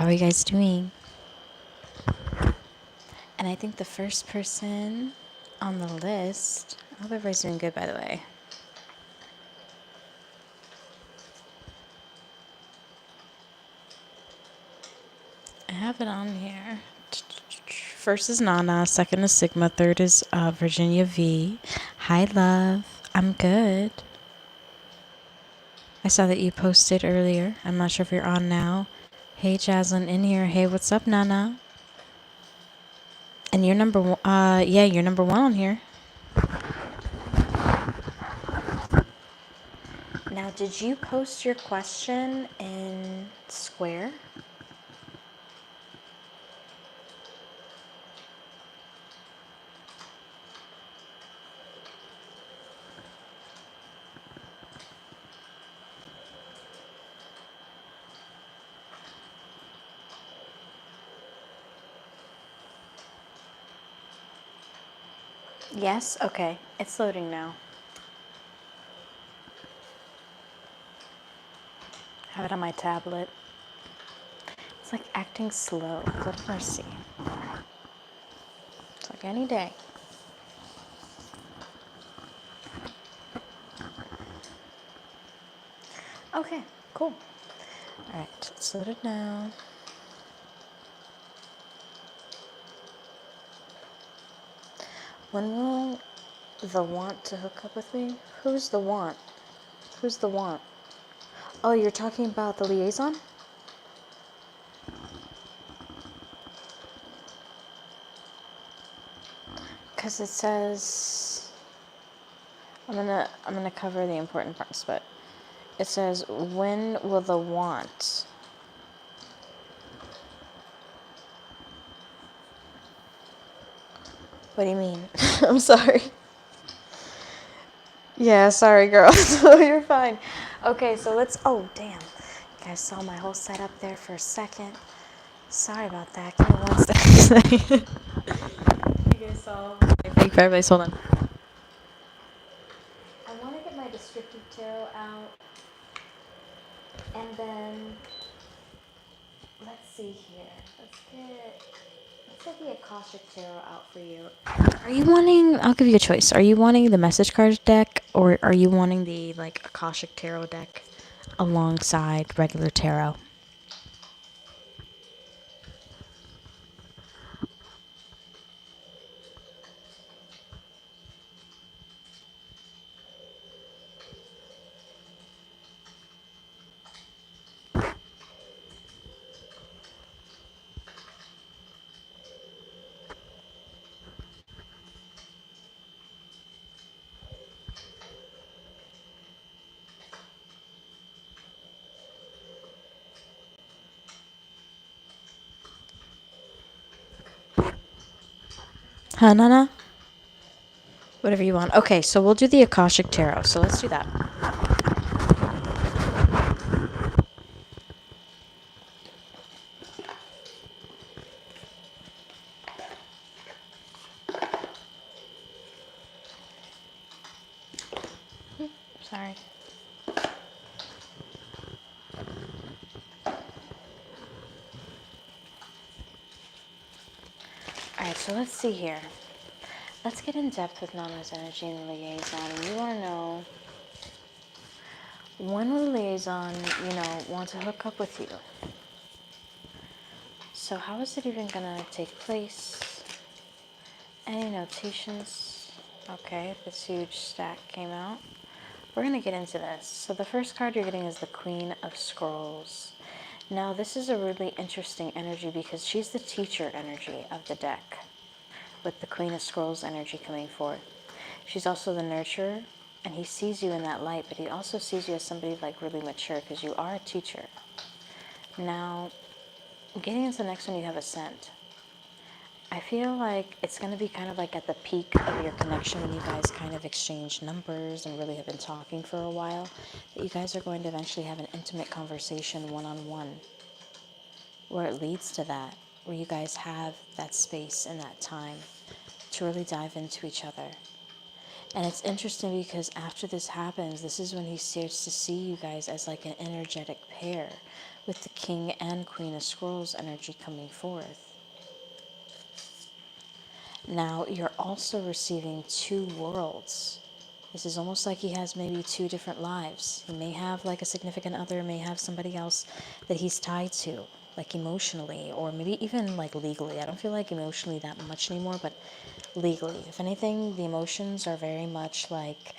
How are you guys doing? And I think the first person on the list, I hope everybody's doing good, by the way. I have it on here. First is Nana, second is Sigma, third is Virginia V. Hi, love. I'm good. I saw that you posted earlier. I'm not sure if you're on now. Hey, Jaslyn in here. Hey, what's up, Nana? And you're number one. Yeah, you're number one on here. Now, did you post your question in Square? Yes? Okay. It's loading now. I have it on my tablet. It's like acting slow. Good mercy. It's like any day. Okay, cool. All right, it's loaded now. When will the want to hook up with me? Who's the want? Who's the want? Oh, you're talking about the liaison? Because it says I'm gonna cover the important parts, but it says when will the want? What do you mean? I'm sorry. Yeah, sorry, girl. So you're fine. Okay, so let's. Oh, damn. You guys saw my whole setup there for a second. Sorry about that. Give me one second. You guys saw my fake fireplace. Hold on. I want to get my descriptive tarot out, and then let's see here. Let's get the Akashic Tarot out for you. Are you wanting? I'll give you a choice. Are you wanting the message cards deck, or are you wanting the like Akashic Tarot deck alongside regular tarot? Huh, Nana? Whatever you want. Okay, so we'll do the Akashic Tarot. So let's do that. Sorry. Alright, so let's see here. Let's get in depth with Nana's energy and the liaison. And you want to know when will the liaison, want to hook up with you? So how is it even going to take place? Any notations? Okay, this huge stack came out. We're going to get into this. So the first card you're getting is the Queen of Scrolls. Now this is a really interesting energy because she's the teacher energy of the deck, with the Queen of Scrolls energy coming forth. She's also the nurturer, and he sees you in that light, but he also sees you as somebody like really mature because you are a teacher. Now, getting into the next one, you have Ascent. I feel like it's going to be kind of like at the peak of your connection when you guys kind of exchange numbers and really have been talking for a while, that you guys are going to eventually have an intimate conversation one-on-one, where it leads to that, where you guys have that space and that time to really dive into each other. And it's interesting because after this happens, this is when he starts to see you guys as like an energetic pair with the King and Queen of Scrolls energy coming forth. Now, you're also receiving two worlds. This is almost like he has maybe two different lives. He may have like a significant other, may have somebody else that he's tied to, like emotionally, or maybe even like legally. I don't feel like emotionally that much anymore, but legally. If anything, the emotions are very much like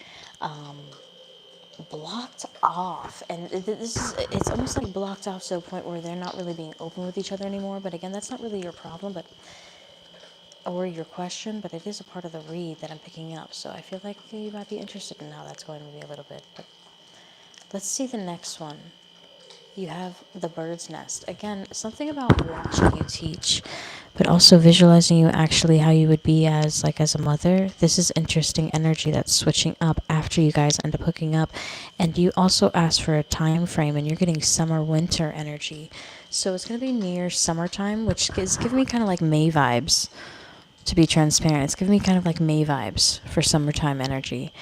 blocked off. And it's almost like blocked off to a point where they're not really being open with each other anymore. But again, that's not really your problem, but or your question, but it is a part of the read that I'm picking up. So I feel like you might be interested in how that's going to be a little bit. But let's see the next one. You have the bird's nest. Again, something about watching you teach, but also visualizing you actually how you would be as a mother. This is interesting energy that's switching up after you guys end up hooking up. And you also asked for a time frame, and you're getting summer winter energy. So it's going to be near summertime, which is giving me kind of like May vibes. To be transparent, it's giving me kind of like May vibes for summertime energy.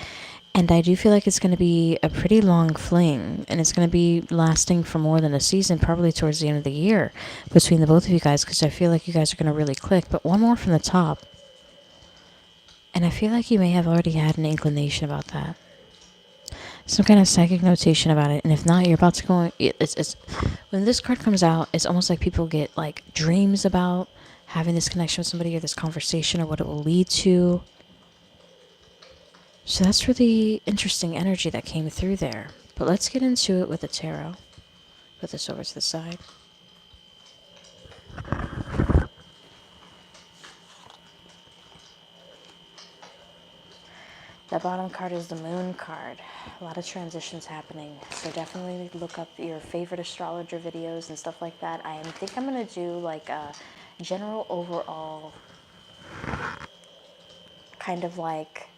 And I do feel like it's going to be a pretty long fling, and it's going to be lasting for more than a season, probably towards the end of the year between the both of you guys, because I feel like you guys are going to really click. But one more from the top, and I feel like you may have already had an inclination about that. Some kind of psychic notation about it, and if not, you're about to go. It's when this card comes out, it's almost like people get like dreams about having this connection with somebody or this conversation or what it will lead to. So that's really interesting energy that came through there. But let's get into it with the tarot. Put this over to the side. The bottom card is the moon card. A lot of transitions happening. So definitely look up your favorite astrologer videos and stuff like that. I think I'm going to do like a general overall kind of like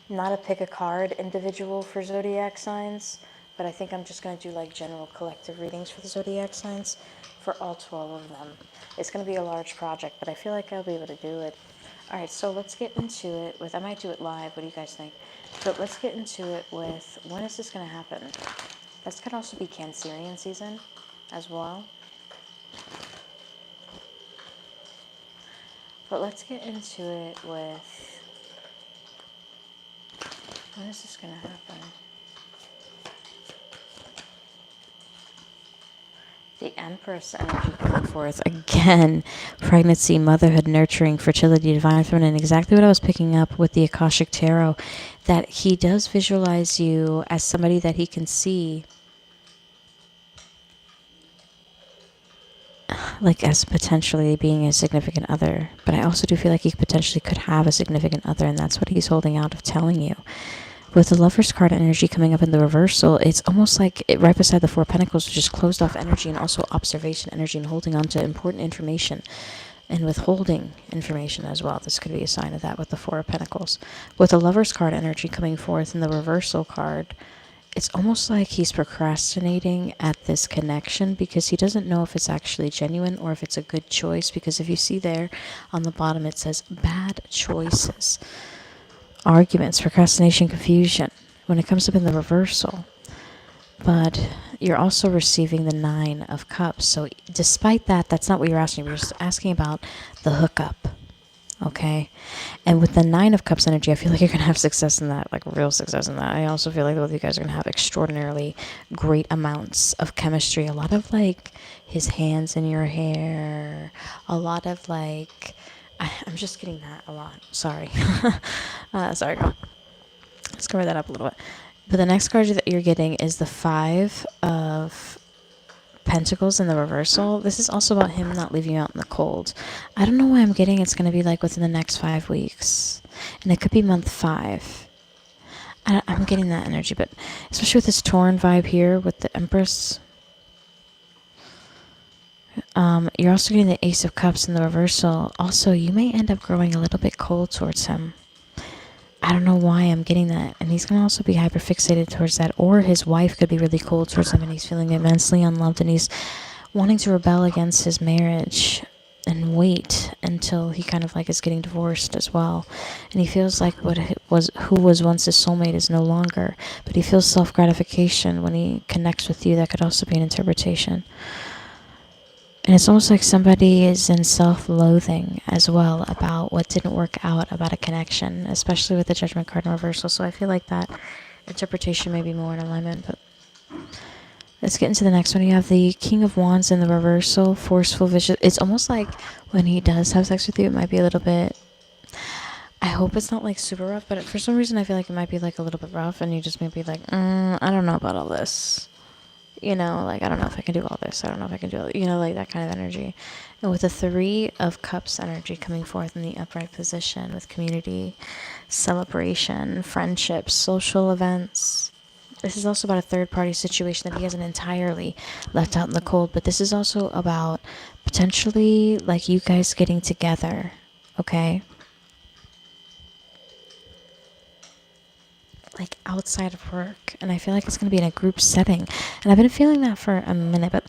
not a pick a card individual for zodiac signs, but I think I'm just going to do like general collective readings for the zodiac signs for all 12 of them. It's going to be a large project, but I feel like I'll be able to do it. All right, so let's get into it with, I might do it live. What do you guys think? But let's get into it with, when is this going to happen? This could also be Cancerian season as well. But let's get into it with, when is this going to happen? The Empress energy coming forth again. Pregnancy, motherhood, nurturing, fertility, divine feminine. Exactly what I was picking up with the Akashic Tarot. That he does visualize you as somebody that he can see like as potentially being a significant other. But I also do feel like he potentially could have a significant other, and that's what he's holding out of telling you. With the Lover's card energy coming up in the reversal, it's almost like right beside the Four of Pentacles, which is closed off energy and also observation energy and holding on to important information and withholding information as well. This could be a sign of that with the Four of Pentacles. With the Lover's card energy coming forth in the reversal card, it's almost like he's procrastinating at this connection because he doesn't know if it's actually genuine or if it's a good choice. Because if you see there on the bottom, it says bad choices. Arguments, procrastination, confusion when it comes up in the reversal. But you're also receiving the Nine of Cups. So despite that, that's not what you're asking. You're just asking about the hookup. Okay? And with the Nine of Cups energy, I feel like you're going to have success in that, like real success in that. I also feel like both of you guys are going to have extraordinarily great amounts of chemistry. A lot of like his hands in your hair. A lot of like... I'm just getting that a lot. Sorry. Sorry, girl. Let's cover that up a little bit. But the next card that you're getting is the Five of Pentacles in the reversal. This is also about him not leaving you out in the cold. I don't know why I'm getting it's going to be like within the next 5 weeks. And it could be month 5. I'm getting that energy, but especially with this Tauran vibe here with the Empress. You're also getting the Ace of Cups in the reversal. Also, you may end up growing a little bit cold towards him. I don't know why I'm getting that. And he's going to also be hyperfixated towards that. Or his wife could be really cold towards him and he's feeling immensely unloved and he's wanting to rebel against his marriage. and wait until he kind of like is getting divorced as well, and he feels like who was once his soulmate is no longer, but he feels self-gratification when he connects with you. That could also be an interpretation. And it's almost like somebody is in self-loathing as well about what didn't work out about a connection, especially with the Judgment card in reversal. So I feel like that interpretation may be more in alignment. But let's get into the next one. You have the King of Wands in the reversal, forceful, vicious. It's almost like when he does have sex with you, it might be a little bit... I hope it's not like super rough, but for some reason I feel like it might be like a little bit rough, and you just may be like, I don't know about all this. You know, like, I don't know if I can do all this. I don't know if I can do all, like that kind of energy. And with the 3 of Cups energy coming forth in the upright position with community, celebration, friendships, social events. This is also about a third party situation that he hasn't entirely left out in the cold, but this is also about potentially like you guys getting together, okay? Like outside of work, and I feel like it's going to be in a group setting, and I've been feeling that for a minute. But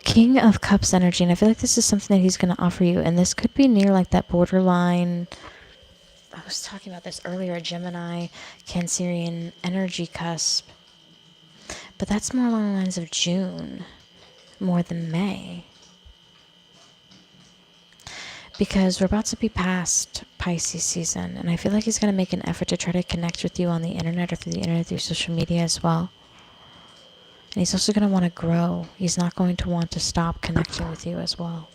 King of Cups energy, and I feel like this is something that he's going to offer you, and this could be near like that borderline. I was talking about this earlier, Gemini Cancerian energy cusp, but that's more along the lines of June more than May, because we're about to be past Pisces season, and I feel like he's going to make an effort to try to connect with you on the internet or through the internet, through social media as well. And he's also going to want to grow. He's not going to want to stop connecting with you as well.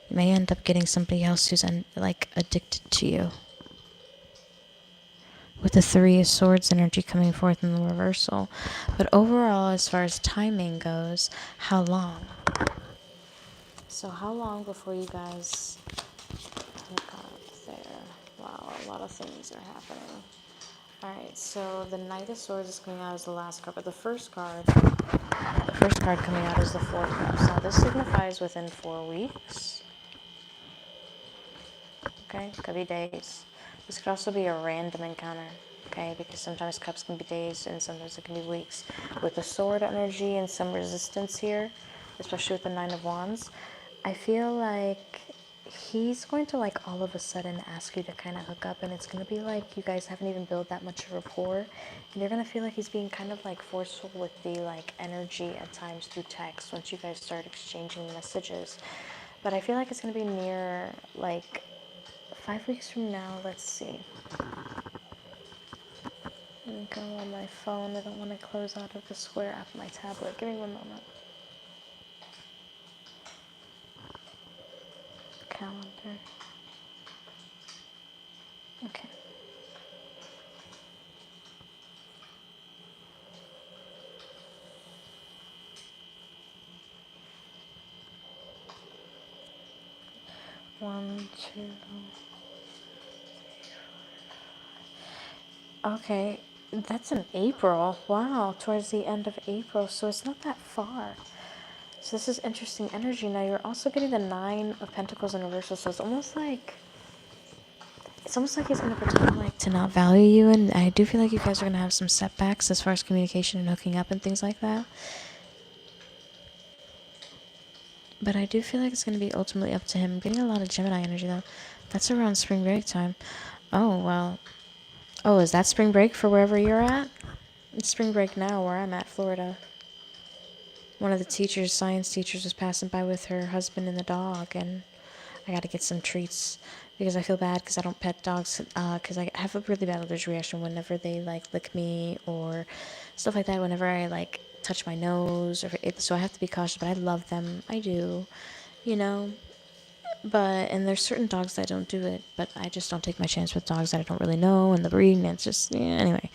You may end up getting somebody else who's like addicted to you. With the 3 of Swords energy coming forth in the reversal. But overall, as far as timing goes, how long? So how long before you guys hook up there? Wow, a lot of things are happening. Alright, so the Knight of Swords is coming out as the last card, but the first card coming out is the 4 of Cups. Now this signifies within 4 weeks. Okay, could be days. This could also be a random encounter, okay, because sometimes cups can be days and sometimes it can be weeks. With the sword energy and some resistance here, especially with the 9 of Wands, I feel like he's going to like all of a sudden ask you to kind of hook up, and it's going to be like you guys haven't even built that much rapport, and you're going to feel like he's being kind of like forceful with the like energy at times through text once you guys start exchanging messages. But I feel like it's going to be near like 5 weeks from now. Let's see. Let me go on my phone. I don't want to close out of the Square app on my tablet. Give me one moment. Calendar. Okay. One, two. Okay, that's in April. Wow, towards the end of April, so it's not that far. So this is interesting energy. Now you're also getting the 9 of Pentacles in reversal, so it's almost like he's gonna pretend like to not value you, and I do feel like you guys are gonna have some setbacks as far as communication and hooking up and things like that. But I do feel like it's gonna be ultimately up to him. I'm getting a lot of Gemini energy though. That's around spring break time. Oh well. Oh, is that spring break for wherever you're at? It's spring break now where I'm at, Florida. One of the teachers, science teachers, was passing by with her husband and the dog, and I got to get some treats because I feel bad because I don't pet dogs because I have a really bad allergic reaction whenever they like lick me or stuff like that. Whenever I like touch my nose, so I have to be cautious. But I love them, I do, you know. But and there's certain dogs that don't do it, but I just don't take my chance with dogs that I don't really know and the breed, and it's just anyway.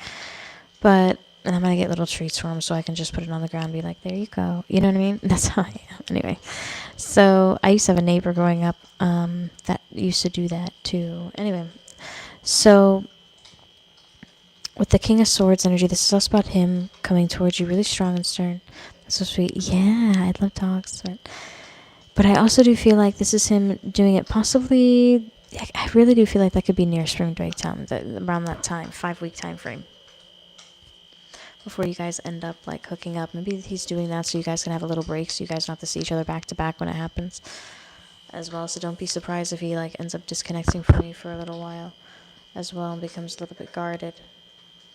But and I'm gonna get little treats for him so I can just put it on the ground and be like, there you go. You know what I mean? That's how I am. Anyway, so I used to have a neighbor growing up that used to do that too. Anyway, so with the King of Swords energy, this is also about him coming towards you really strong and stern. That's so sweet. Yeah, I love dogs. But I also do feel like this is him doing it possibly... I really do feel like that could be near spring break time, around that time, 5-week time frame. Before you guys end up like hooking up. Maybe he's doing that so you guys can have a little break so you guys don't have to see each other back to back when it happens. as well. So don't be surprised if he like ends up disconnecting from you for a little while as well and becomes a little bit guarded,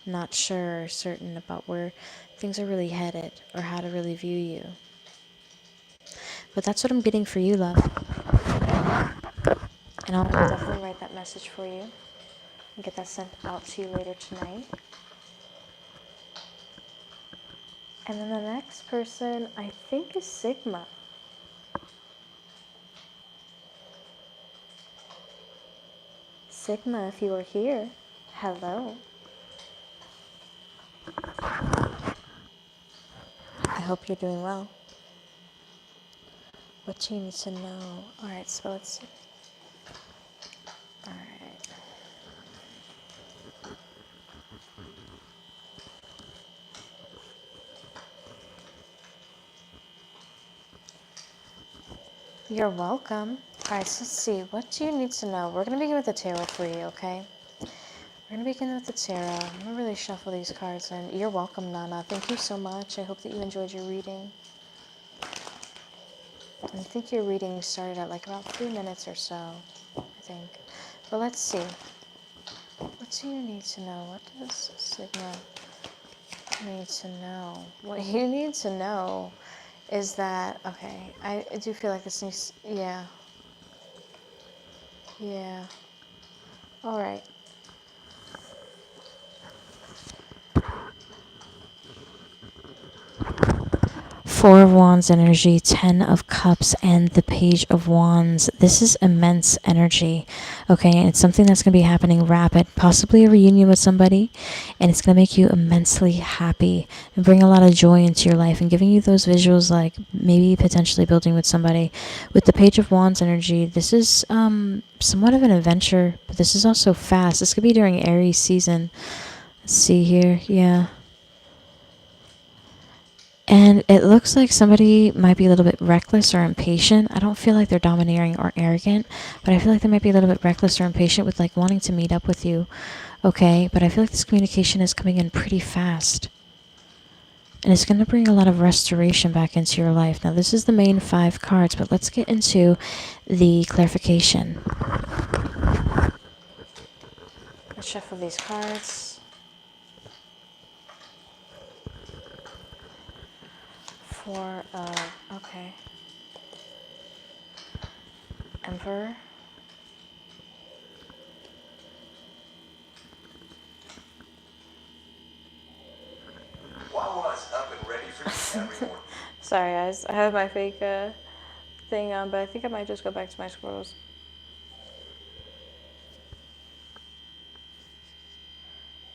not sure or certain about where things are really headed or how to really view you. But that's what I'm getting for you, love. And I'll definitely write that message for you and get that sent out to you later tonight. And then the next person, I think, is Sigma. Sigma, if you are here, hello. I hope you're doing well. What do you need to know? Alright, so let's see. Alright. You're welcome. Alright, so let's see. What do you need to know? We're going to begin with the tarot for you, okay? We're going to begin with the tarot. I'm going to really shuffle these cards in. You're welcome, Nana. Thank you so much. I hope that you enjoyed your reading. I think your reading started at like about 3 minutes or so, I think. But let's see. What do you need to know? What does Sigma need to know? What you need to know is that, okay, I do feel like this needs, yeah. Yeah. All right. Four of Wands energy, 10 of Cups, and the Page of Wands. This is immense energy, okay? And it's something that's going to be happening rapid, possibly a reunion with somebody, and it's going to make you immensely happy and bring a lot of joy into your life and giving you those visuals like maybe potentially building with somebody. With the Page of Wands energy, this is somewhat of an adventure, but this is also fast. This could be during Aries season. Let's see here, yeah. And it looks like somebody might be a little bit reckless or impatient. I don't feel like they're domineering or arrogant, but I feel like they might be a little bit reckless or impatient with like wanting to meet up with you. Okay, but I feel like this communication is coming in pretty fast. And it's going to bring a lot of restoration back into your life. Now, this is the main 5 cards, but let's get into the clarification. Let's shuffle these cards. Okay. Emperor. Wawa's up and ready for you, everyone. Sorry, guys. I have my fake thing on, but I think I might just go back to my squirrels.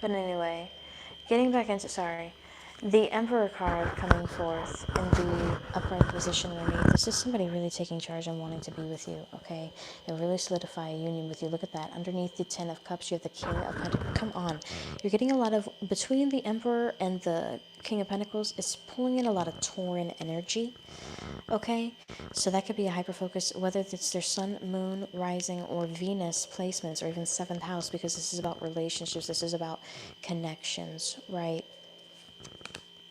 But anyway, getting back into, sorry, the Emperor card coming forth in the upright position underneath. This is somebody really taking charge and wanting to be with you, okay? They'll really solidify a union with you. Look at that. Underneath the 10 of Cups, you have the King of Pentacles. Come on. You're getting a lot of, between the Emperor and the King of Pentacles, it's pulling in a lot of Tauran energy, okay? So that could be a hyper-focus, whether it's their Sun, Moon, Rising, or Venus placements, or even 7th house, because this is about relationships. This is about connections, right?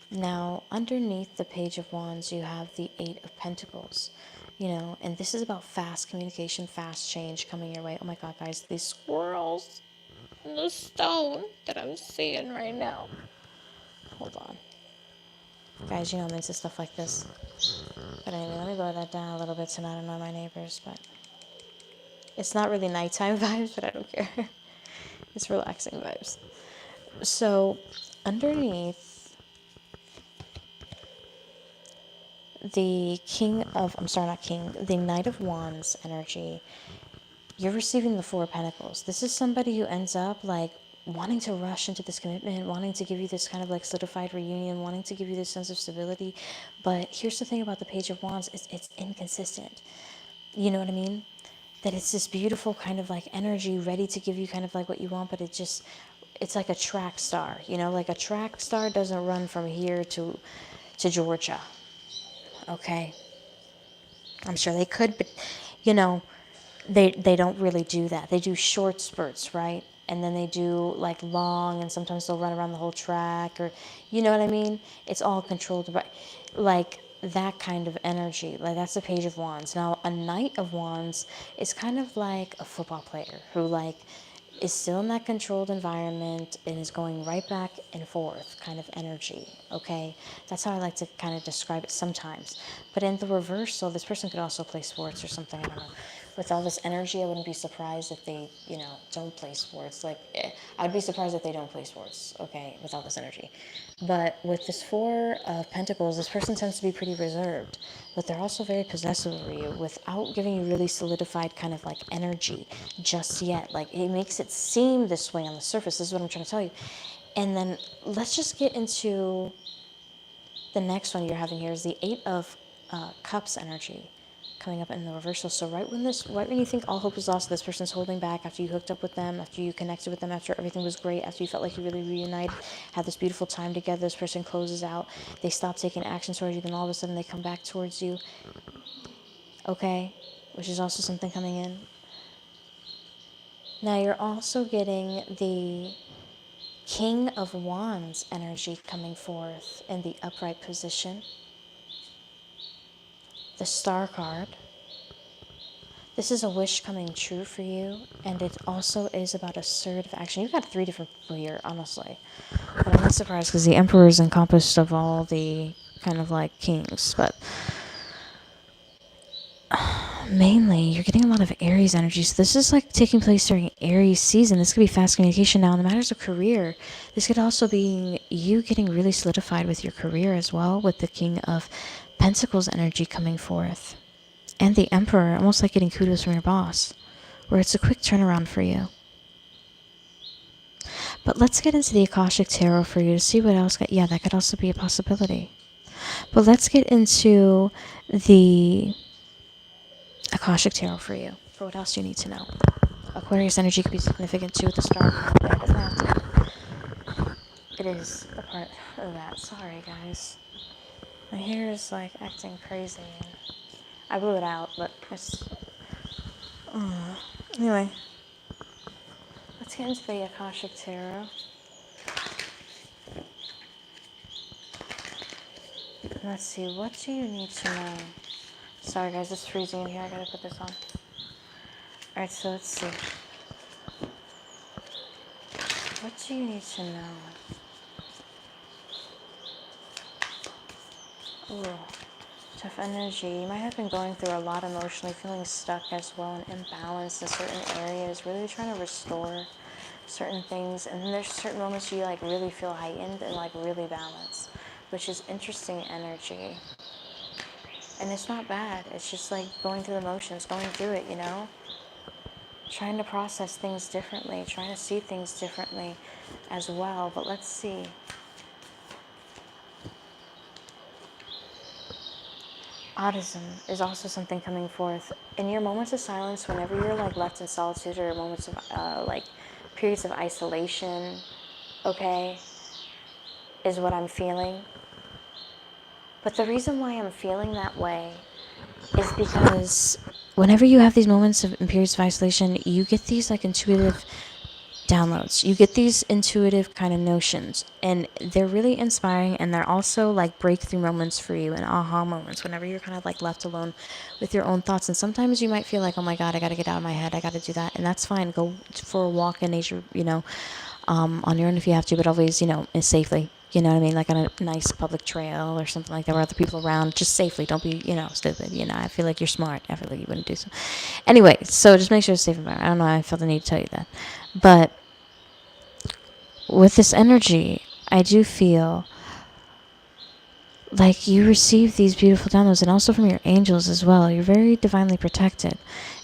Now, underneath the Page of Wands, you have the 8 of Pentacles, you know, and this is about fast communication, fast change coming your way. Oh my God, guys, these squirrels and the stone that I'm seeing right now. Hold on. Guys, you know I'm into stuff like this. But anyway, let me lower that down a little bit to not annoy my neighbors, but it's not really nighttime vibes, but I don't care. It's relaxing vibes. So, underneath the the Knight of Wands energy, you're receiving the 4 of Pentacles. This is somebody who ends up like wanting to rush into this commitment, wanting to give you this kind of like solidified reunion, wanting to give you this sense of stability. But here's the thing about the Page of Wands, it's inconsistent. You know what I mean? That it's this beautiful kind of like energy ready to give you kind of like what you want, but it's like a track star, you know, like a track star doesn't run from here to Georgia. Okay. I'm sure they could, but you know, they don't really do that. They do short spurts, right? And then they do like long, and sometimes they'll run around the whole track, or you know what I mean? It's all controlled by, like that kind of energy. Like that's the Page of Wands. Now, a Knight of Wands is kind of like a football player who like is still in that controlled environment and is going right back and forth kind of energy, okay? That's how I like to kind of describe it sometimes. But in the reversal, this person could also play sports or something, I don't know. With all this energy, I wouldn't be surprised if they, you know, don't play sports. Like, I'd be surprised if they don't play sports, okay, with all this energy. But with this Four of Pentacles, this person tends to be pretty reserved, but they're also very possessive of you without giving you really solidified kind of like energy just yet. Like, it makes it seem this way on the surface. This is what I'm trying to tell you. And then let's just get into the next one you're having here is the Eight of Cups energy coming up in the reversal. So right when you think all hope is lost, this person's holding back after you hooked up with them, after you connected with them, after everything was great, after you felt like you really reunited, had this beautiful time together, this person closes out, they stop taking action towards you, then all of a sudden they come back towards you, okay, which is also something coming in. Now you're also getting the King of Wands energy coming forth in the upright position. The Star card. This is a wish coming true for you, and it also is about assertive action. You've got 3 different people here, honestly. But I'm not surprised because the Emperor is encompassed of all the kind of like kings, but mainly you're getting a lot of Aries energy. So this is like taking place during Aries season. This could be fast communication. Now in the matters of career, this could also be you getting really solidified with your career as well, with the King of Pentacles energy coming forth. And the Emperor, almost like getting kudos from your boss, where it's a quick turnaround for you. But let's get into the Akashic Tarot for you to see what else. Yeah, that could also be a possibility. But let's get into the Akashic Tarot for you, for what else you need to know. Aquarius energy could be significant too with the star card. It doesn't have to. It is a part of that. Sorry, guys. My hair is like acting crazy. I blew it out, but it's... Anyway, let's get into the Akashic Tarot. Let's see, what do you need to know? Sorry guys, it's freezing in here, I gotta put this on. Alright, so let's see. What do you need to know? Ooh. Tough energy. You might have been going through a lot emotionally, feeling stuck as well and imbalanced in certain areas, really trying to restore certain things. And then there's certain moments you like really feel heightened and like really balanced, which is interesting energy. And it's not bad. It's just like going through the motions, going through it, you know? Trying to process things differently, trying to see things differently as well. But let's see. Autism is also something coming forth. In your moments of silence, whenever you're like left in solitude or moments of like periods of isolation, okay, is what I'm feeling. But the reason why I'm feeling that way is because whenever you have these moments of periods of isolation, you get these like intuitive downloads. You get these intuitive kind of notions, and they're really inspiring, and they're also like breakthrough moments for you and aha moments whenever you're kind of like left alone with your own thoughts. And sometimes you might feel like, oh my god, I got to get out of my head, I got to do that, and that's fine. Go for a walk in nature, you know, on your own if you have to, but always, you know, safely. You know what I mean? Like on a nice public trail or something like that where other people are around. Just safely. Don't be, you know, stupid. You know, I feel like you're smart. I feel like you wouldn't do so. Anyway, so just make sure it's safe environment. I don't know. I felt the need to tell you that. But with this energy, I do feel like you receive these beautiful downloads, and also from your angels as well. You're very divinely protected.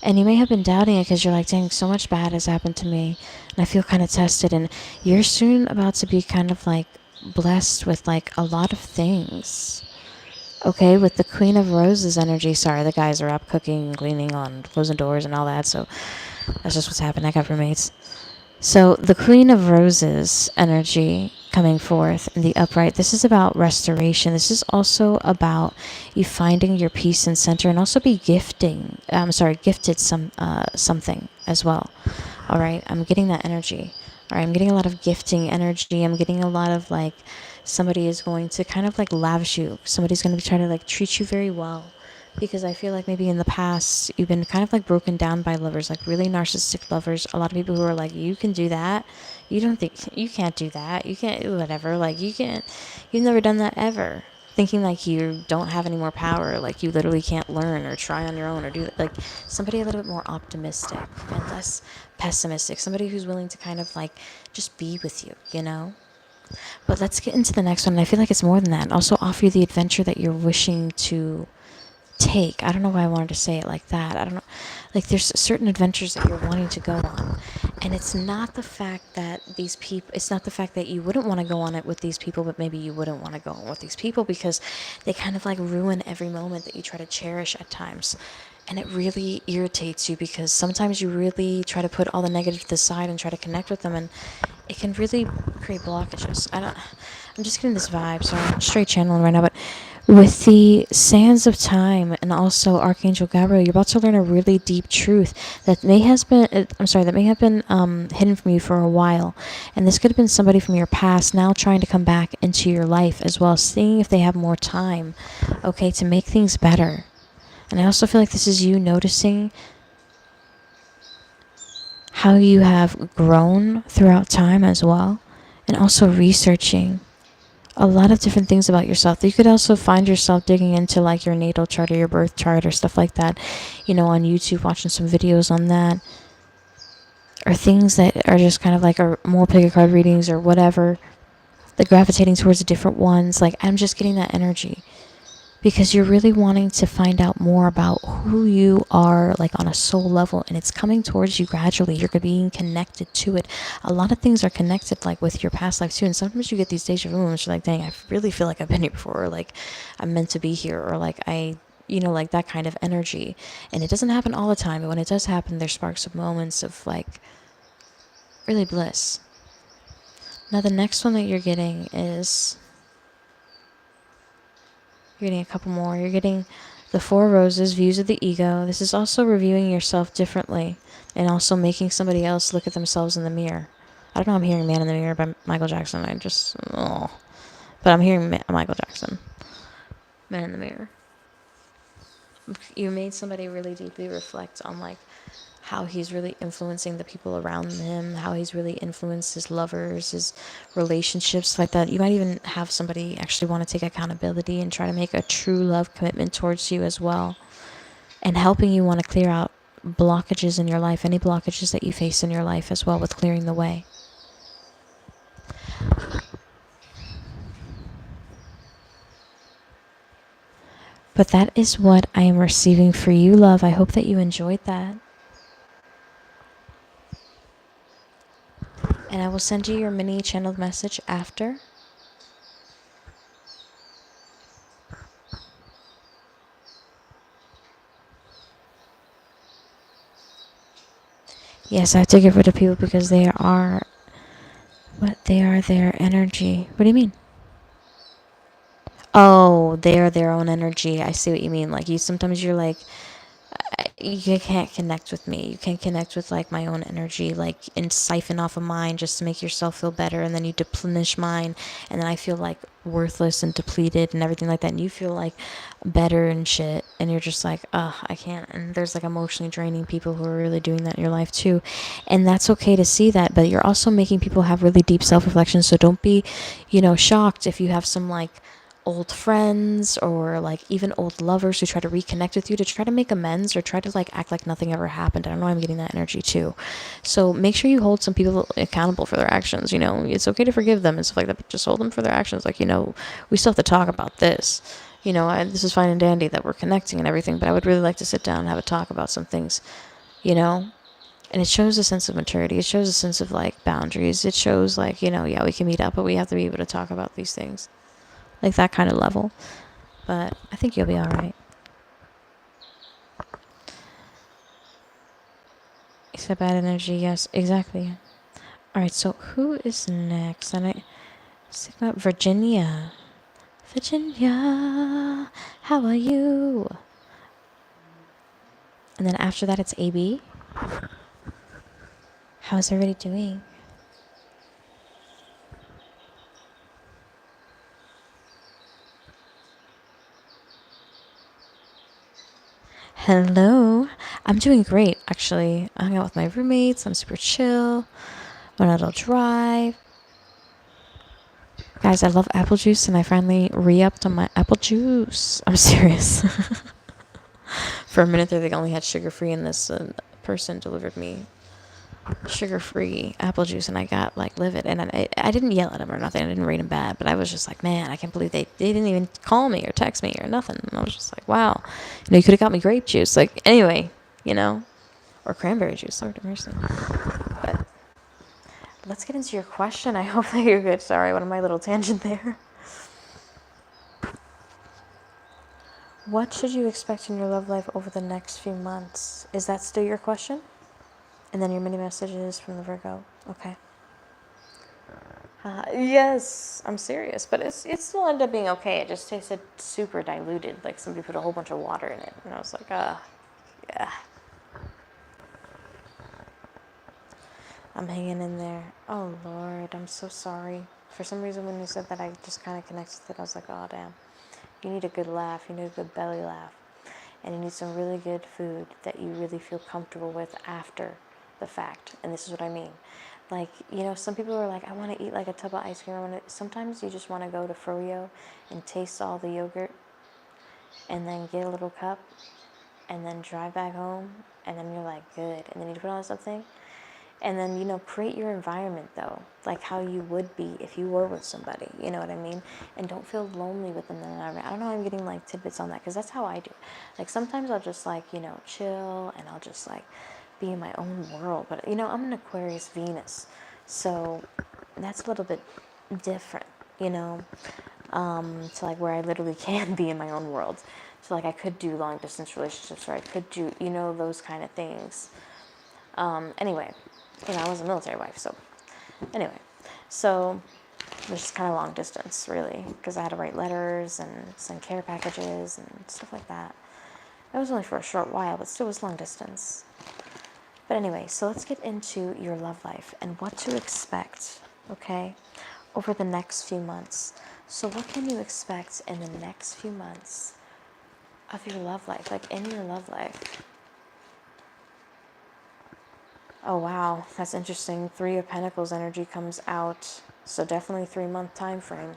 And you may have been doubting it because you're like, dang, so much bad has happened to me. And I feel kind of tested. And you're soon about to be kind of like blessed with like a lot of things. Okay, with the Queen of Roses energy. Sorry, the guys are up cooking and cleaning on closing doors and all that. So that's just what's happened. I got roommates. So the Queen of Roses energy coming forth in the upright. This is about restoration. This is also about you finding your peace and center, and also be gifted something as well. All right, I'm getting that energy. All right, I'm getting a lot of gifting energy. I'm getting a lot of like somebody is going to kind of like lavish you. Somebody's going to be trying to like treat you very well. Because I feel like maybe in the past you've been kind of like broken down by lovers, like really narcissistic lovers. A lot of people who are like, you can do that. You don't think you can't do that. You can't do whatever. Like you can't. You've never done that ever. Thinking like you don't have any more power, like you literally can't learn or try on your own or do like somebody a little bit more optimistic and less pessimistic. Somebody who's willing to kind of like just be with you, you know? But let's get into the next one. And I feel like it's more than that. Also offer you the adventure that you're wishing to take. I don't know why I wanted to say it like that. I don't know. Like there's certain adventures that you're wanting to go on. And it's not the fact that these people, it's not the fact that you wouldn't want to go on it with these people, but maybe you wouldn't want to go on with these people because they kind of like ruin every moment that you try to cherish at times. And it really irritates you because sometimes you really try to put all the negative to the side and try to connect with them, and it can really create blockages. I'm just getting this vibe, so I'm straight channeling right now, but with the sands of time and also Archangel Gabriel, you're about to learn a really deep truth that may has been that may have been hidden from you for a while, and this could have been somebody from your past now trying to come back into your life as well, seeing if they have more time, okay, to make things better. And I also feel like this is you noticing how you have grown throughout time as well, and also researching a lot of different things about yourself. You could also find yourself digging into like your natal chart or your birth chart or stuff like that, you know, on YouTube, watching some videos on that, or things that are just kind of like are more pick a card readings or whatever, like gravitating towards the different ones. Like I'm just getting that energy because you're really wanting to find out more about who you are, like on a soul level, and it's coming towards you gradually. You're being connected to it. A lot of things are connected, like with your past life too, and sometimes you get these deja vu moments. You're like, dang, I really feel like I've been here before, or like I'm meant to be here, or like you know, like that kind of energy. And it doesn't happen all the time, but when it does happen, there's sparks of moments of like really bliss. Now the next one that you're getting is, you're getting a couple more. You're getting the Four Roses, Views of the Ego. This is also reviewing yourself differently and also making somebody else look at themselves in the mirror. I don't know, I'm hearing Man in the Mirror by Michael Jackson. But I'm hearing Michael Jackson. Man in the Mirror. You made somebody really deeply reflect on like how he's really influencing the people around him, how he's really influenced his lovers, his relationships, like that. You might even have somebody actually want to take accountability and try to make a true love commitment towards you as well, and helping you want to clear out blockages in your life, any blockages that you face in your life as well, with clearing the way. But that is what I am receiving for you, love. I hope that you enjoyed that. And I will send you your mini channeled message after. Yes, I have to get rid of people because they are their energy. What do you mean? Oh, they are their own energy. I see what you mean. Like sometimes you're like, you can't connect with me. You can't connect with like my own energy, like and siphon off of mine just to make yourself feel better, and then you deplenish mine, and then I feel like worthless and depleted and everything like that, and you feel like better and shit, and you're just like, ugh, I can't. And there's like emotionally draining people who are really doing that in your life too, and that's okay to see that, but you're also making people have really deep self-reflection. So don't be, shocked if you have some like old friends or like even old lovers who try to reconnect with you to try to make amends or try to like act like nothing ever happened. I don't know, I'm getting that energy too. So make sure you hold some people accountable for their actions. It's okay to forgive them and stuff like that, but just hold them for their actions. Like, we still have to talk about this. This is fine and dandy that we're connecting and everything, but I would really like to sit down and have a talk about some things, and it shows a sense of maturity. It shows a sense of like boundaries. It shows like, yeah, we can meet up, but we have to be able to talk about these things. Like that kind of level. But I think you'll be alright. Except bad energy, yes, exactly. Alright, so who is next? And Sigma, Virginia. Virginia, how are you? And then after that it's AB. How's everybody doing? Hello. I'm doing great, actually. I hung out with my roommates. I'm super chill. Went on a little drive. Guys, I love apple juice, and I finally re-upped on my apple juice. I'm serious. For a minute there, they only had sugar-free, and this person delivered me sugar-free apple juice, and I got, like, livid. And I didn't yell at him or nothing. I didn't rate him bad, but I was just like, man, I can't believe they didn't even call me or text me or nothing. And I was just like, wow. You could have got me grape juice. Like, anyway, or cranberry juice. Lord have mercy. But let's get into your question. I hope that you're good. Sorry, what am my little tangent there? What should you expect in your love life over the next few months? Is that still your question? And then your mini messages from the Virgo. Okay. Yes, I'm serious, but it still ended up being okay. It just tasted super diluted, like somebody put a whole bunch of water in it, and I was like, yeah. I'm hanging in there. Oh Lord, I'm so sorry. For some reason, when you said that, I just kind of connected with it. I was like, oh damn. You need a good laugh. You need a good belly laugh, and you need some really good food that you really feel comfortable with after the fact. And this is what I mean. Like, some people are like, I want to eat like a tub of ice cream. Sometimes you just want to go to Froyo and taste all the yogurt and then get a little cup and then drive back home and then you're like, good. And then you put on something and then, create your environment though, like how you would be if you were with somebody, you know what I mean? And don't feel lonely within the environment. I don't know how I'm getting like tidbits on that because that's how I do. Like sometimes I'll just like, chill and I'll just like be in my own world. But, I'm an Aquarius Venus. So that's a little bit different, to like where I literally can be in my own world. So like I could do long distance relationships or I could do, those kind of things. Anyway, I was a military wife, so anyway, so it was just kind of long distance, really, because I had to write letters and send care packages and stuff like that. It was only for a short while, but still was long distance. But anyway, so let's get into your love life and what to expect, okay, over the next few months. So what can you expect in the next few months of your love life, like in your love life? Oh, wow, that's interesting. 3 of Pentacles energy comes out, so definitely 3-month time frame.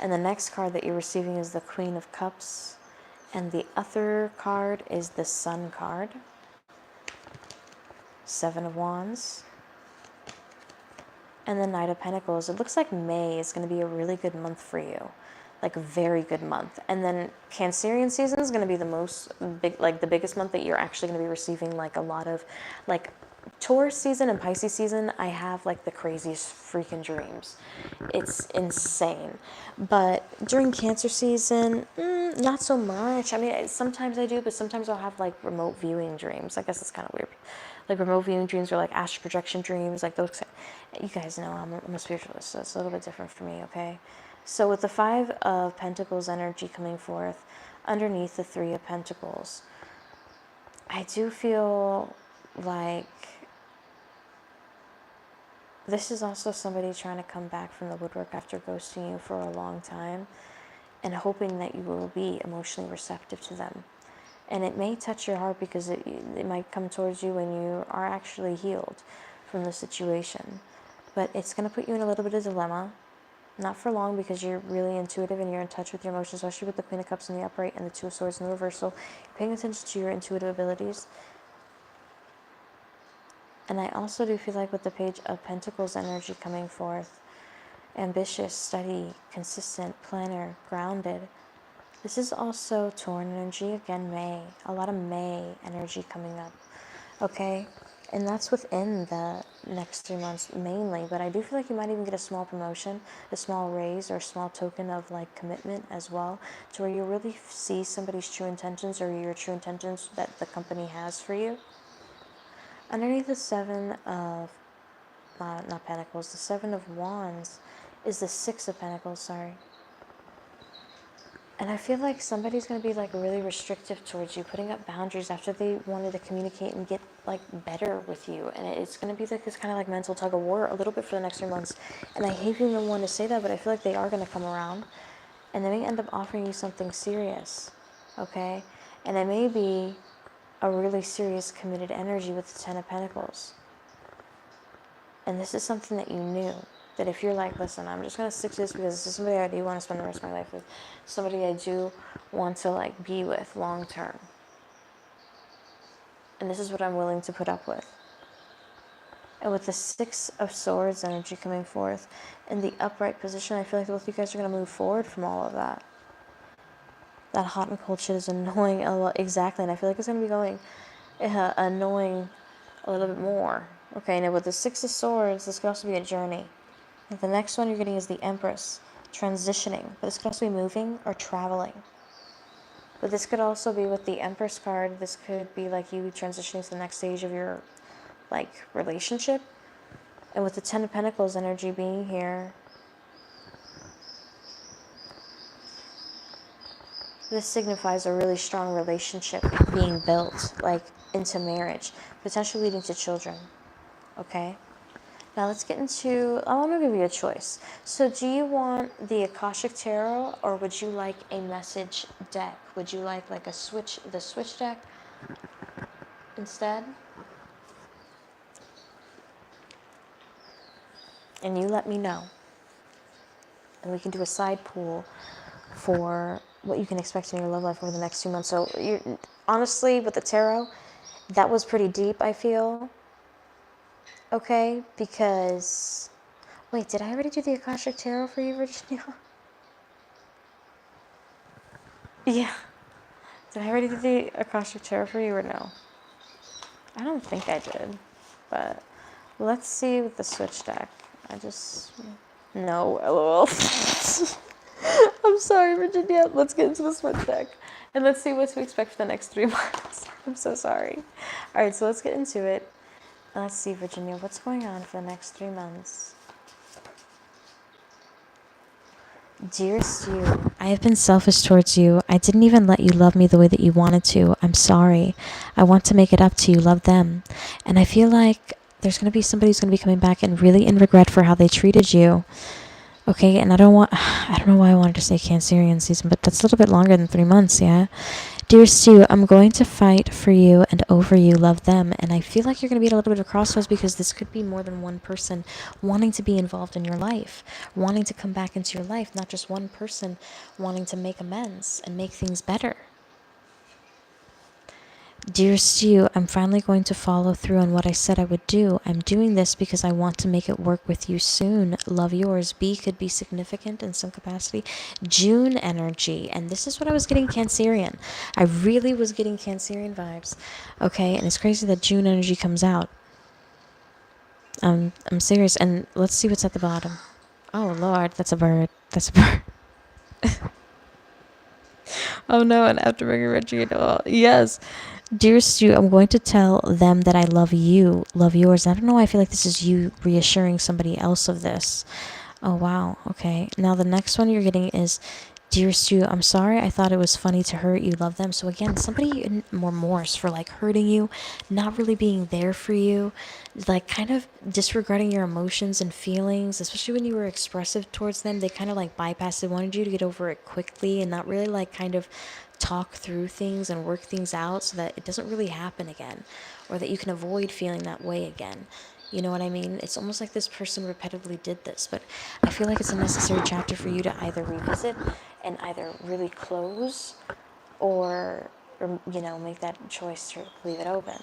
And the next card that you're receiving is the Queen of Cups, and the other card is the Sun card. 7 of Wands, and the Knight of Pentacles. It looks like May is going to be a really good month for you, like a very good month. And then Cancerian season is going to be the biggest month that you're actually going to be receiving like a lot of like Taurus season and Pisces season. I have like the craziest freaking dreams. It's insane. But during Cancer season, not so much. I mean, sometimes I do, but sometimes I'll have like remote viewing dreams. I guess it's kind of weird. Like remote viewing dreams or like astral projection dreams, like those. You guys know I'm a spiritualist, so it's a little bit different for me, okay? So with the 5 of Pentacles energy coming forth underneath the 3 of Pentacles, I do feel like this is also somebody trying to come back from the woodwork after ghosting you for a long time and hoping that you will be emotionally receptive to them. And it may touch your heart because it might come towards you when you are actually healed from the situation. But it's going to put you in a little bit of dilemma. Not for long because you're really intuitive and you're in touch with your emotions, especially with the Queen of Cups in the upright and the 2 of Swords in the reversal. You're paying attention to your intuitive abilities. And I also do feel like with the Page of Pentacles energy coming forth, ambitious, steady, consistent, planner, grounded. This is also Torn energy, again, May. A lot of May energy coming up, okay? And that's within the next 3 months mainly, but I do feel like you might even get a small promotion, a small raise, or a small token of like commitment as well, to where you really see somebody's true intentions or your true intentions that the company has for you. Underneath the 7 of, not Pentacles, the 7 of Wands is the 6 of Pentacles, sorry. And I feel like somebody's going to be like really restrictive towards you, putting up boundaries after they wanted to communicate and get like better with you. And it's going to be like this kind of like mental tug of war a little bit for the next 3 months. And I hate being the one to say that, but I feel like they are going to come around and they may end up offering you something serious, okay? And it may be a really serious committed energy with the Ten of Pentacles. And this is something that you knew. That if you're like, listen, I'm just going to stick to this because this is somebody I do want to spend the rest of my life with. Somebody I do want to like be with long term. And this is what I'm willing to put up with. And with the Six of Swords energy coming forth in the upright position, I feel like both of you guys are going to move forward from all of that. That hot and cold shit is annoying a lot. Exactly. And I feel like it's going to be going annoying a little bit more. Okay, now with the Six of Swords, this could also be a journey. And the next one you're getting is the Empress, transitioning. But this could also be moving or traveling. But this could also be with the Empress card. This could be like you transitioning to the next stage of your like relationship. And with the Ten of Pentacles energy being here, this signifies a really strong relationship being built, like into marriage, potentially leading to children. Okay? Now let's get into, I want to give you a choice. So do you want the Akashic Tarot or would you like a message deck? Would you like the switch deck instead? And you let me know. And we can do a side pool for what you can expect in your love life over the next 2 months. So honestly, with the tarot, that was pretty deep, I feel. Okay, because... Wait, did I already do the Akashic Tarot for you, Virginia? Yeah. Did I already do the Akashic Tarot for you or no? I don't think I did. But let's see with the switch deck. No, lol. I'm sorry, Virginia. Let's get into the switch deck. And let's see what to expect for the next 3 months. I'm so sorry. Alright, so let's get into it. Let's see, Virginia, what's going on for the next 3 months? Dearest you, I have been selfish towards you. I didn't even let you love me the way that you wanted to. I'm sorry. I want to make it up to you. Love them. And I feel like there's going to be somebody who's going to be coming back and really in regret for how they treated you. Okay, and I don't know why I wanted to say Cancerian season, but that's a little bit longer than 3 months, yeah? Dearest you, I'm going to fight for you and over you, love them. And I feel like you're going to be at a little bit of crossroads because this could be more than one person wanting to be involved in your life, wanting to come back into your life, not just one person wanting to make amends and make things better. Dearest you, I'm finally going to follow through on what I said I would do. I'm doing this because I want to make it work with you soon. Love, yours. B could be significant in some capacity. June energy. And this is what I was getting Cancerian. I really was getting Cancerian vibes. Okay, and it's crazy that June energy comes out. I'm serious. And let's see what's at the bottom. Oh, Lord, that's a bird. That's a bird. Oh, no, and after bringing Reggie at all. Yes. Dearest you, I'm going to tell them that I love you, love yours. I don't know why I feel like this is you reassuring somebody else of this. Oh, wow. Okay. Now the next one you're getting is, dearest you, I'm sorry. I thought it was funny to hurt you, love them. So again, somebody in remorse for like hurting you, not really being there for you, like kind of disregarding your emotions and feelings, especially when you were expressive towards them. They kind of like bypassed. They wanted you to get over it quickly and not really like kind of talk through things and work things out so that it doesn't really happen again, or that you can avoid feeling that way again. You know what I mean? It's almost like this person repetitively did this, but I feel like it's a necessary chapter for you to either revisit and either really close or make that choice to leave it open.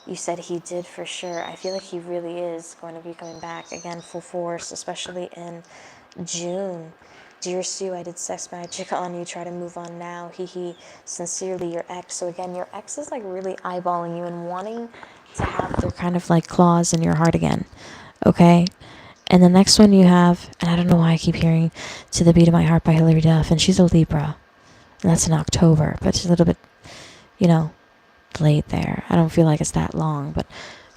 You said he did for sure. I feel like he really is going to be coming back again full force, especially in June. Dearest you, I did sex magic on you. Try to move on now. He. Sincerely, your ex. So again, your ex is like really eyeballing you and wanting to have their kind of like claws in your heart again. Okay? And the next one you have, and I don't know why I keep hearing To the Beat of My Heart by Hilary Duff, and she's a Libra. And that's in October, but she's a little bit, late there. I don't feel like it's that long, but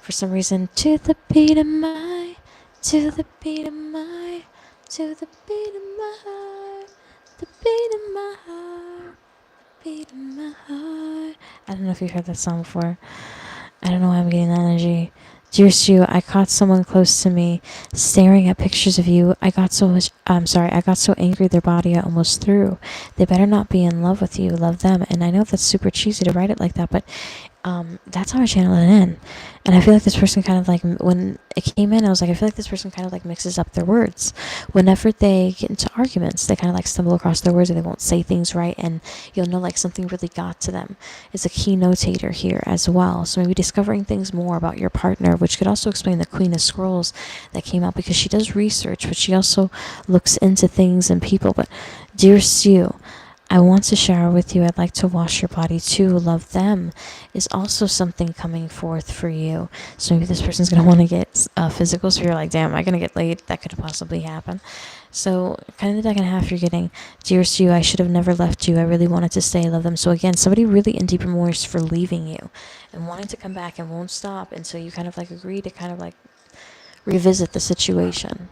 for some reason, to the beat of my, to the beat of my, to the beat of my heart, the beat of my heart, the beat of my heart. I don't know if you've heard that song before. I don't know why I'm getting that energy. Dear Sue, I caught someone close to me staring at pictures of you. I got so angry their body I almost threw. They better not be in love with you. Love them. And I know that's super cheesy to write it like that, but that's how I channel it in. And I feel like this person kind of like, when it came in, I was like, I feel like this person kind of like mixes up their words. Whenever they get into arguments, they kind of like stumble across their words and they won't say things right. And you'll know like something really got to them. It's a keynotator here as well. So maybe discovering things more about your partner, which could also explain the Queen of Scrolls that came out, because she does research, but she also looks into things and people. But dear Sue, I want to shower with you. I'd like to wash your body too. Love them is also something coming forth for you. So maybe this person's going to want to get physical. So you're like, damn, am I going to get laid? That could possibly happen. So kind of the deck and a half you're getting, dear Sue, I should have never left you. I really wanted to stay. Love them. So again, somebody really in deep remorse for leaving you and wanting to come back and won't stop. And so you kind of like agree to kind of like revisit the situation.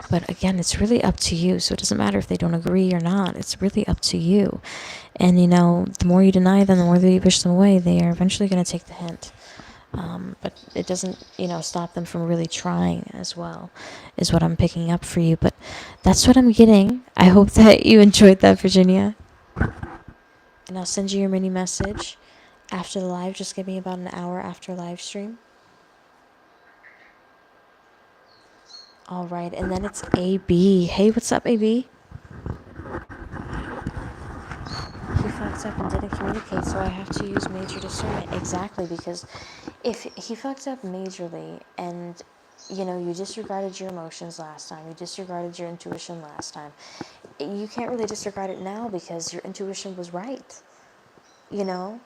But again, it's really up to you. So it doesn't matter if they don't agree or not. It's really up to you. And, you know, the more you deny them, the more that you push them away, they are eventually going to take the hint. But it doesn't, you know, stop them from really trying as well, is what I'm picking up for you. But that's what I'm getting. I hope that you enjoyed that, Virginia. And I'll send you your mini message after the live. Just give me about an hour after live stream. All right, and then it's AB. Hey, what's up, AB? He fucked up and didn't communicate, so I have to use major discernment. Exactly, because if he fucked up majorly and, you know, you disregarded your emotions last time, you disregarded your intuition last time, you can't really disregard it now because your intuition was right, you know?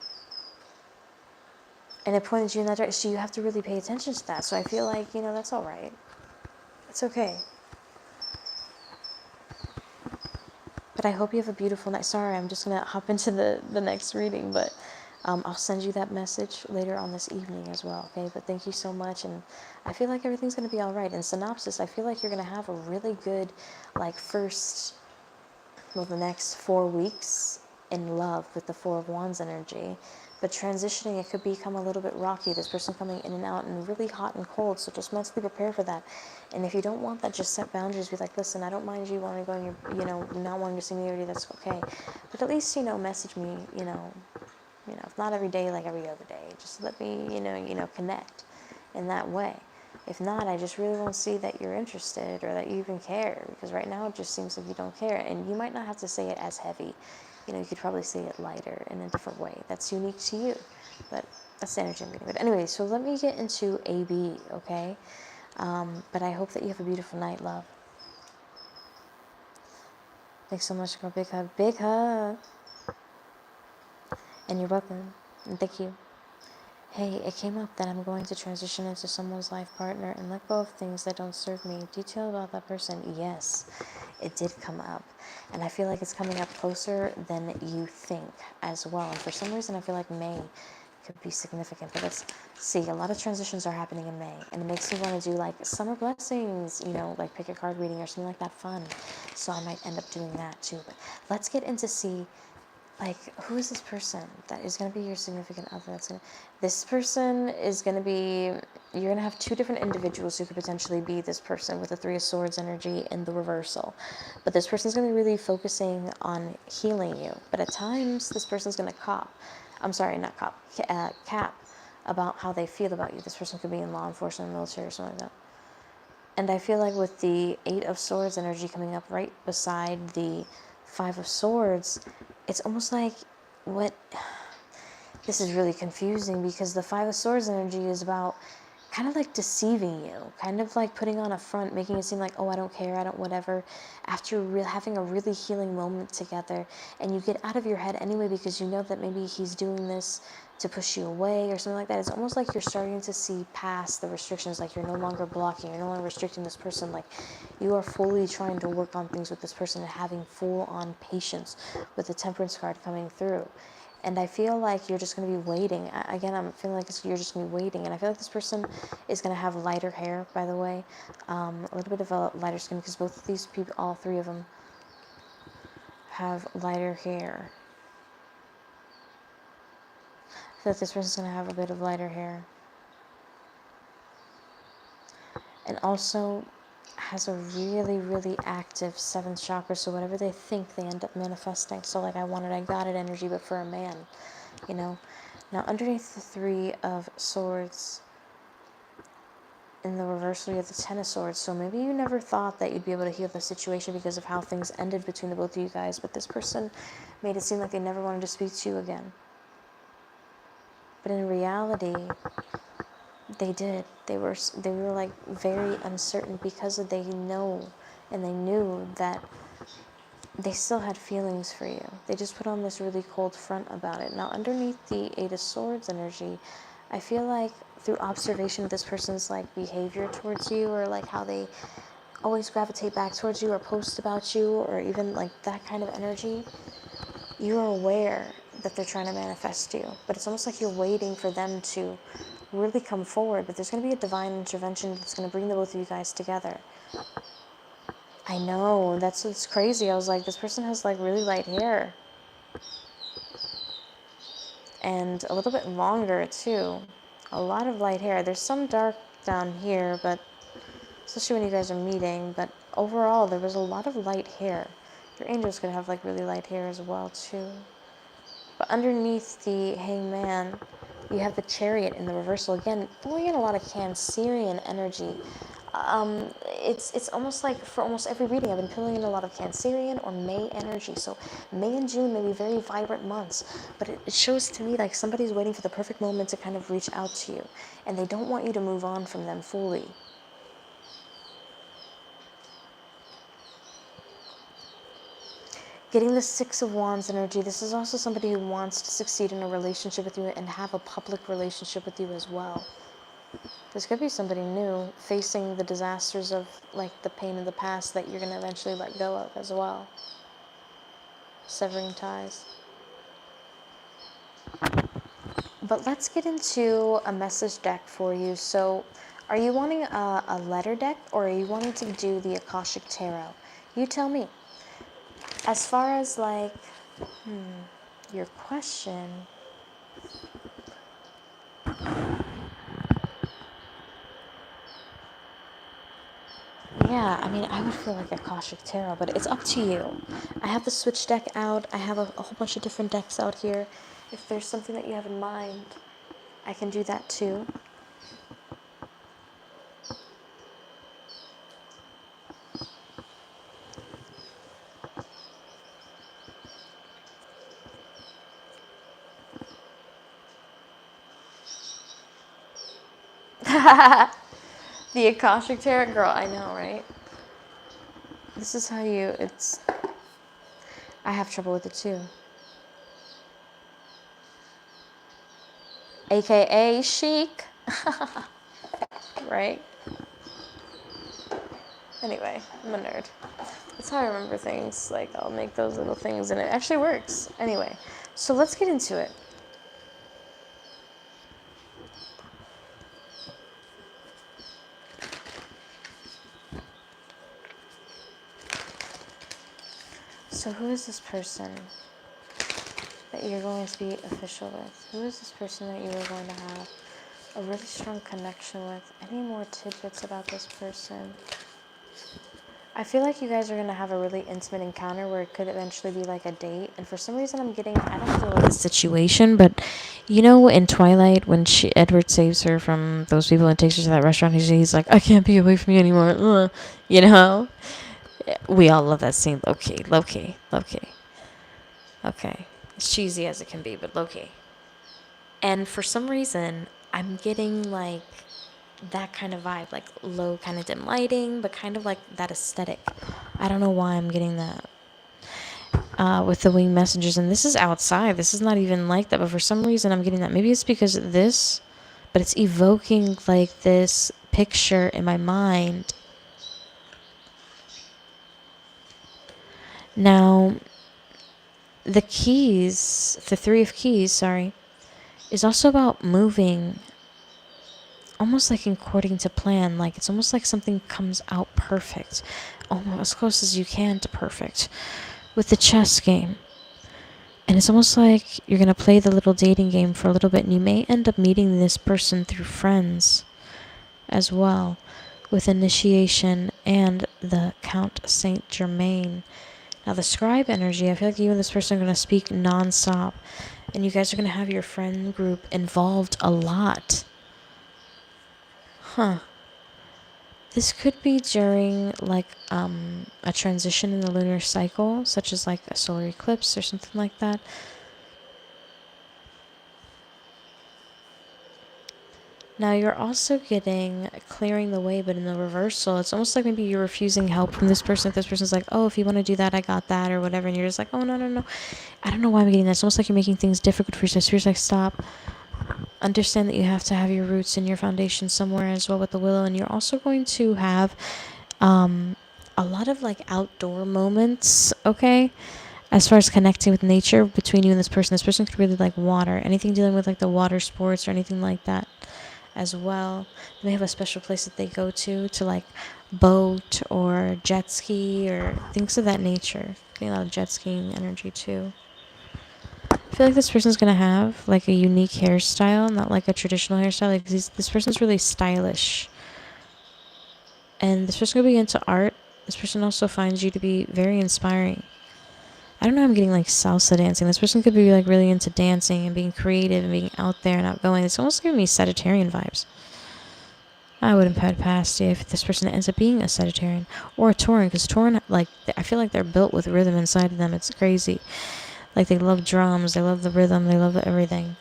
And it pointed you in that direction, so you have to really pay attention to that. So I feel like, you know, that's all right. It's okay. But I hope you have a beautiful night. Sorry, I'm just going to hop into the next reading, but I'll send you that message later on this evening as well, okay? But thank you so much, and I feel like everything's going to be all right. In synopsis, I feel like you're going to have a really good, like, the next 4 weeks in love with the Four of Wands energy. But transitioning, it could become a little bit rocky. This person coming in and out and really hot and cold. So just mentally prepare for that. And if you don't want that, just set boundaries. Be like, listen, I don't mind you wanting to go and you know, not wanting to see me already. That's okay. But at least, you know, message me, if not every day, like every other day. Just let me, connect in that way. If not, I just really won't see that you're interested or that you even care, because right now it just seems like you don't care. And you might not have to say it as heavy. You know, you could probably say it lighter in a different way. That's unique to you. But that's the energy I'm getting. But anyway, so let me get into AB, okay? But I hope that you have a beautiful night, love. Thanks so much, girl. Big hug. Big hug. And you're welcome. And thank you. Hey, it came up that I'm going to transition into someone's life partner and let go of things that don't serve me. Detail about that person? Yes, it did come up. And I feel like it's coming up closer than you think as well. And for some reason, I feel like May could be significant. But let's see. A lot of transitions are happening in May. And it makes me want to do like summer blessings, like pick a card reading or something like that fun. So I might end up doing that too. But let's get into see, like, who is this person that is going to be your significant other? This person is going to be, you're going to have two different individuals who could potentially be this person with the Three of Swords energy in the reversal. But this person's going to be really focusing on healing you. But at times, this person's going to cap about how they feel about you. This person could be in law enforcement, military, or something like that. And I feel like with the Eight of Swords energy coming up right beside the Five of Swords, it's almost like what... This is really confusing because the Five of Swords energy is about kind of like deceiving you, kind of like putting on a front, making it seem like, oh, I don't care, I don't whatever, after having a really healing moment together, and you get out of your head anyway because you know that maybe he's doing this to push you away or something like that. It's almost like you're starting to see past the restrictions, like you're no longer blocking, you're no longer restricting this person, like you are fully trying to work on things with this person and having full-on patience with the Temperance card coming through. And I feel like you're just going to be waiting. Again, I'm feeling like you're just going to be waiting. And I feel like this person is going to have lighter hair, by the way. A little bit of a lighter skin, because both of these people, all three of them, have lighter hair. I feel like this person's going to have a bit of lighter hair. and also has a really, really active seventh chakra. So whatever they think, they end up manifesting. So like, I want it, I got it energy, but for a man, you know. Now underneath the Three of Swords, in the reversal, you have the Ten of Swords. So maybe you never thought that you'd be able to heal the situation because of how things ended between the both of you guys, but this person made it seem like they never wanted to speak to you again. But in reality, they did. They were like very uncertain because they know and they knew that they still had feelings for you. They just put on this really cold front about it. Now, underneath the Eight of Swords energy, I feel like through observation of this person's like behavior towards you, or like how they always gravitate back towards you or post about you, or even like that kind of energy, you are aware that they're trying to manifest you. But it's almost like you're waiting for them to really come forward. But there's going to be a divine intervention that's going to bring the both of you guys together. I know, that's what's crazy. I was like, this person has like really light hair. And a little bit longer too. A lot of light hair. There's some dark down here, but especially when you guys are meeting. But overall, there was a lot of light hair. Your angel's gonna have like really light hair as well too. But underneath the Hangman, you have the Chariot in the reversal. Again, pulling in a lot of Cancerian energy. It's almost like for almost every reading, I've been pulling in a lot of Cancerian or May energy. So May and June may be very vibrant months, but it shows to me like somebody's waiting for the perfect moment to kind of reach out to you, and they don't want you to move on from them fully. Getting the Six of Wands energy, this is also somebody who wants to succeed in a relationship with you and have a public relationship with you as well. There's going to be somebody new facing the disasters of like the pain of the past that you're going to eventually let go of as well. Severing ties. But let's get into a message deck for you. So are you wanting a letter deck, or are you wanting to do the Akashic Tarot? You tell me. As far as like, your question, yeah, I mean, I would feel like Akashic Tarot, but it's up to you. I have the Switch deck out. I have a whole bunch of different decks out here. If there's something that you have in mind, I can do that too. The Akashic Tarot, girl, I know, right? This is how you, I have trouble with it too. AKA chic. Right? Anyway, I'm a nerd. That's how I remember things. Like, I'll make those little things and it actually works. Anyway, so let's get into it. So who is this person that you're going to be official with? Who is this person that you are going to have a really strong connection with? Any more tidbits about this person? I feel like you guys are going to have a really intimate encounter where it could eventually be like a date. And for some reason I'm getting, I don't feel like the situation, but you know in Twilight when Edward saves her from those people and takes her to that restaurant, he's like, I can't be away from you anymore. You know? We all love that scene. Low-key. Okay. As cheesy as it can be, but low-key. And for some reason, I'm getting like that kind of vibe, like low kind of dim lighting, but kind of like that aesthetic. I don't know why I'm getting that with the winged messengers. And this is outside. This is not even like that, but for some reason I'm getting that. Maybe it's because of this, but it's evoking like this picture in my mind. Now, the Three of Keys, is also about moving, almost like according to plan. Like, it's almost like something comes out perfect, almost as close as you can to perfect, with the chess game. And it's almost like you're going to play the little dating game for a little bit, and you may end up meeting this person through friends as well. with initiation and the Count Saint Germain. Now, the scribe energy, I feel like you and this person are going to speak nonstop, and you guys are going to have your friend group involved a lot. Huh. This could be during like a transition in the lunar cycle, such as like a solar eclipse or something like that. Now you're also getting clearing the way, but in the reversal, it's almost like maybe you're refusing help from this person. If this person's like, oh, if you want to do that, I got that, or whatever, and you're just like, oh, no, no, no. I don't know why I'm getting that. It's almost like you're making things difficult for yourself. So you're just like, stop. Understand that you have to have your roots and your foundation somewhere as well with the willow, and you're also going to have a lot of like outdoor moments, okay? As far as connecting with nature between you and this person could really like water, anything dealing with like the water sports or anything like that as well. They may have a special place that they go to like boat or jet ski or things of that nature. Getting a lot of jet skiing energy too. I feel like this person's gonna have like a unique hairstyle, not like a traditional hairstyle. Like this person's really stylish, and this person's gonna be into art. This person also finds you to be very inspiring. I don't know, I'm getting like salsa dancing. This person could be like really into dancing and being creative and being out there and outgoing. It's almost giving me Sagittarian vibes. I wouldn't put it past you if this person ends up being a Sagittarian or a Tauran, because Tauran, like, I feel like they're built with rhythm inside of them. It's crazy. Like, they love drums, they love the rhythm, they love everything.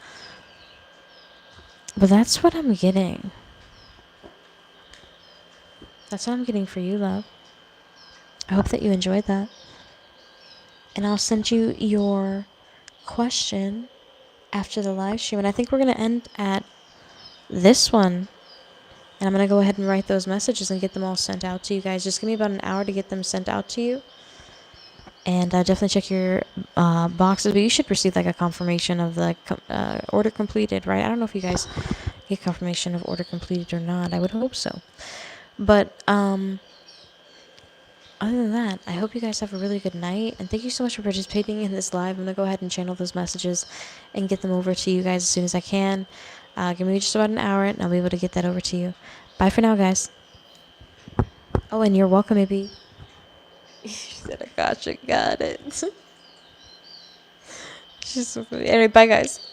But that's what I'm getting. That's what I'm getting for you, love. I hope that you enjoyed that. And I'll send you your question after the live stream. And I think we're going to end at this one. And I'm going to go ahead and write those messages and get them all sent out to you guys. Just give me about an hour to get them sent out to you. And definitely check your boxes. But you should receive like a confirmation of the order completed, right? I don't know if you guys get confirmation of order completed or not. I would hope so. But other than that, I hope you guys have a really good night. And thank you so much for participating in this live. I'm going to go ahead and channel those messages and get them over to you guys as soon as I can. Give me just about an hour and I'll be able to get that over to you. Bye for now, guys. Oh, and you're welcome, maybe. She said, I gotcha, got it. She's so funny. Anyway, bye, guys.